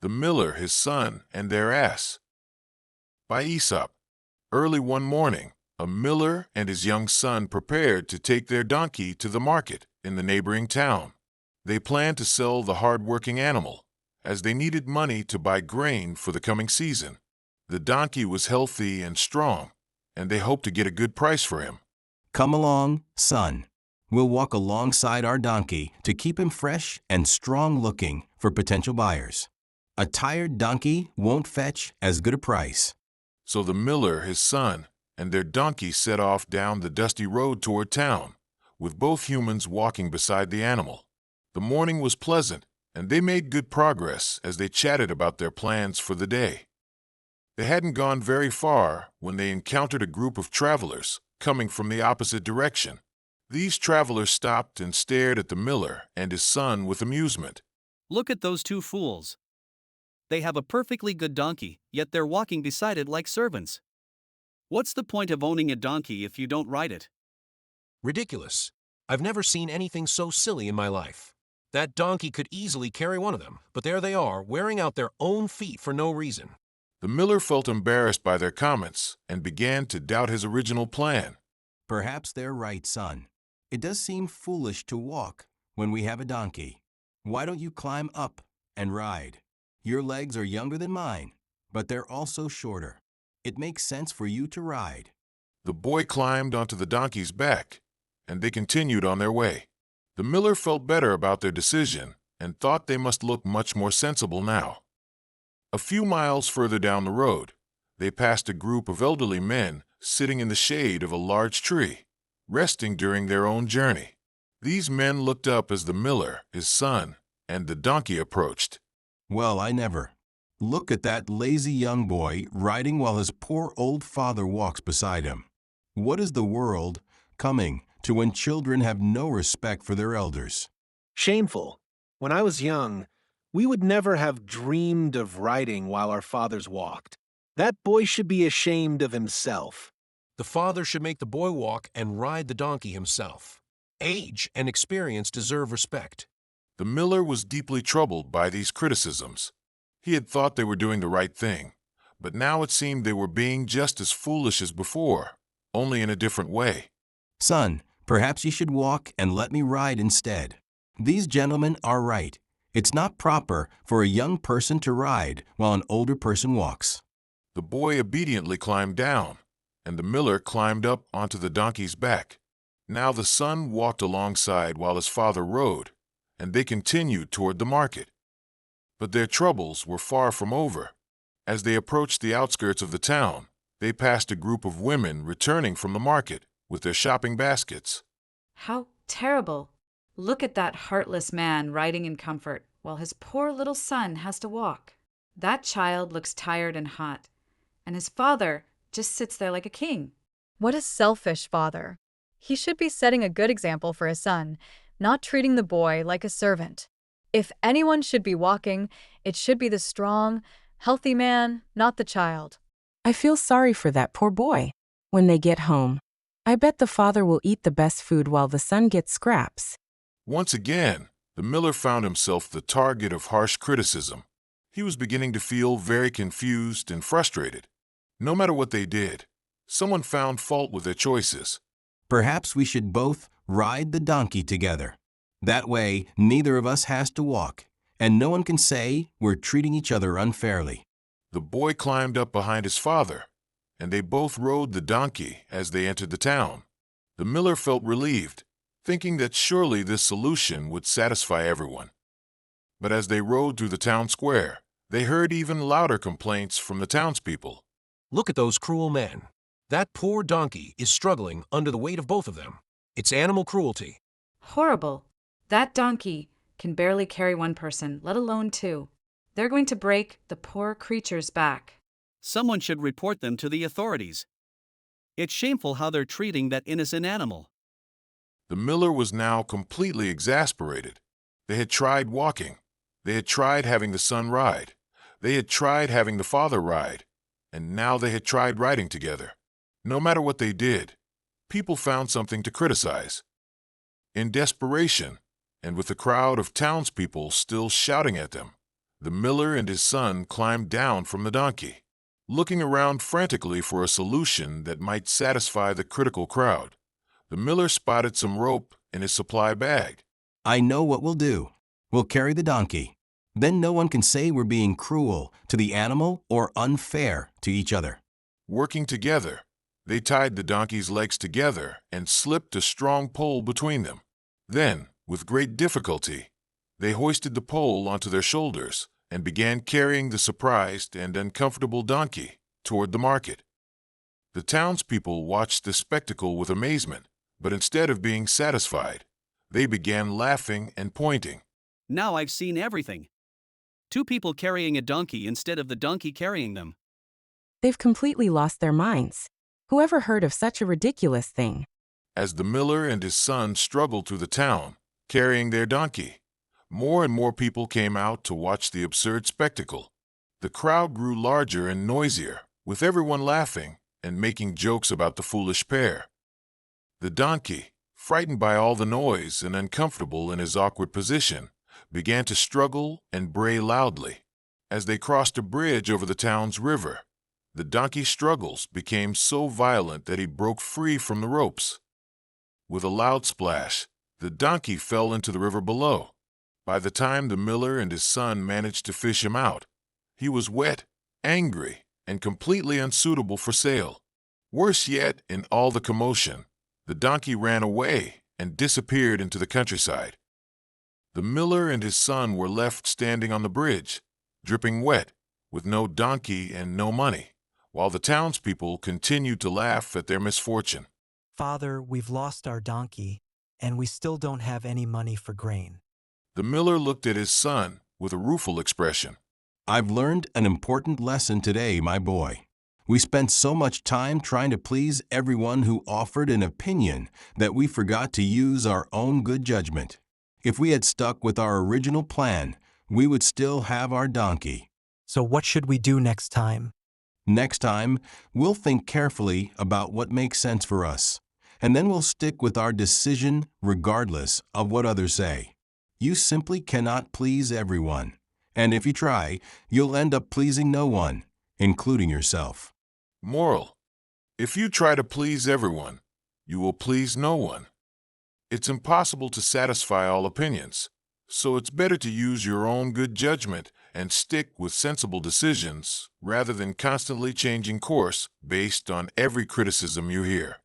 The Miller, His Son, and Their Ass, by Aesop. Early one morning, a miller and his young son prepared to take their donkey to the market in the neighboring town. They planned to sell the hard-working animal, as they needed money to buy grain for the coming season. The donkey was healthy and strong, and they hoped to get a good price for him. Come along, son. We'll walk alongside our donkey to keep him fresh and strong-looking for potential buyers. A tired donkey won't fetch as good a price. So the miller, his son, and their donkey set off down the dusty road toward town, with both humans walking beside the animal. The morning was pleasant, and they made good progress as they chatted about their plans for the day. They hadn't gone very far when they encountered a group of travelers coming from the opposite direction. These travelers stopped and stared at the miller and his son with amusement. Look at those two fools. They have a perfectly good donkey, yet they're walking beside it like servants. What's the point of owning a donkey if you don't ride it? Ridiculous. I've never seen anything so silly in my life. That donkey could easily carry one of them, but there they are, wearing out their own feet for no reason. The miller felt embarrassed by their comments and began to doubt his original plan. Perhaps they're right, son. It does seem foolish to walk when we have a donkey. Why don't you climb up and ride? Your legs are younger than mine, but they're also shorter. It makes sense for you to ride. The boy climbed onto the donkey's back, and they continued on their way. The miller felt better about their decision and thought they must look much more sensible now. A few miles further down the road, they passed a group of elderly men sitting in the shade of a large tree, resting during their own journey. These men looked up as the miller, his son, and the donkey approached. Well, I never. Look at that lazy young boy riding while his poor old father walks beside him. What is the world coming to when children have no respect for their elders? Shameful. When I was young, we would never have dreamed of riding while our fathers walked. That boy should be ashamed of himself. The father should make the boy walk and ride the donkey himself. Age and experience deserve respect. The miller was deeply troubled by these criticisms. He had thought they were doing the right thing, but now it seemed they were being just as foolish as before, only in a different way. Son, perhaps you should walk and let me ride instead. These gentlemen are right. It's not proper for a young person to ride while an older person walks. The boy obediently climbed down, and the miller climbed up onto the donkey's back. Now the son walked alongside while his father rode, and they continued toward the market. But their troubles were far from over. As they approached the outskirts of the town, they passed a group of women returning from the market with their shopping baskets. How terrible! Look at that heartless man riding in comfort while his poor little son has to walk. That child looks tired and hot, and his father just sits there like a king. What a selfish father. He should be setting a good example for his son, not treating the boy like a servant. If anyone should be walking, it should be the strong, healthy man, not the child. I feel sorry for that poor boy. When they get home, I bet the father will eat the best food while the son gets scraps. Once again, the miller found himself the target of harsh criticism. He was beginning to feel very confused and frustrated. No matter what they did, someone found fault with their choices. Perhaps we should both ride the donkey together. That way, neither of us has to walk, and no one can say we're treating each other unfairly. The boy climbed up behind his father, and they both rode the donkey as they entered the town. The miller felt relieved, thinking that surely this solution would satisfy everyone. But as they rode through the town square, they heard even louder complaints from the townspeople. Look at those cruel men. That poor donkey is struggling under the weight of both of them. It's animal cruelty. Horrible. That donkey can barely carry one person, let alone two. They're going to break the poor creature's back. Someone should report them to the authorities. It's shameful how they're treating that innocent animal. The miller was now completely exasperated. They had tried walking. They had tried having the son ride. They had tried having the father ride. And now they had tried riding together. No matter what they did, people found something to criticize. In desperation, and with the crowd of townspeople still shouting at them, The miller and his son climbed down from the donkey, looking around frantically for a solution that might satisfy the critical crowd. The miller spotted some rope in his supply bag. I know what we'll do. We'll carry the donkey. Then no one can say we're being cruel to the animal or unfair to each other. Working together, they tied the donkey's legs together and slipped a strong pole between them. Then, with great difficulty, they hoisted the pole onto their shoulders and began carrying the surprised and uncomfortable donkey toward the market. The townspeople watched the spectacle with amazement, but instead of being satisfied, they began laughing and pointing. Now I've seen everything. Two people carrying a donkey instead of the donkey carrying them. They've completely lost their minds. Whoever heard of such a ridiculous thing? As the miller and his son struggled through the town, carrying their donkey, more and more people came out to watch the absurd spectacle. The crowd grew larger and noisier, with everyone laughing and making jokes about the foolish pair. The donkey, frightened by all the noise and uncomfortable in his awkward position, began to struggle and bray loudly. As they crossed a bridge over the town's river, the donkey's struggles became so violent that he broke free from the ropes. With a loud splash, the donkey fell into the river below. By the time the miller and his son managed to fish him out, he was wet, angry, and completely unsuitable for sale. Worse yet, in all the commotion, the donkey ran away and disappeared into the countryside. The miller and his son were left standing on the bridge, dripping wet, with no donkey and no money, while the townspeople continued to laugh at their misfortune. Father, we've lost our donkey, and we still don't have any money for grain. The miller looked at his son with a rueful expression. I've learned an important lesson today, my boy. We spent so much time trying to please everyone who offered an opinion that we forgot to use our own good judgment. If we had stuck with our original plan, we would still have our donkey. So what should we do next time? Next time, we'll think carefully about what makes sense for us, and then we'll stick with our decision regardless of what others say. You simply cannot please everyone, and if you try, you'll end up pleasing no one, including yourself. Moral: if you try to please everyone, you will please no one. It's impossible to satisfy all opinions, so it's better to use your own good judgment and stick with sensible decisions rather than constantly changing course based on every criticism you hear.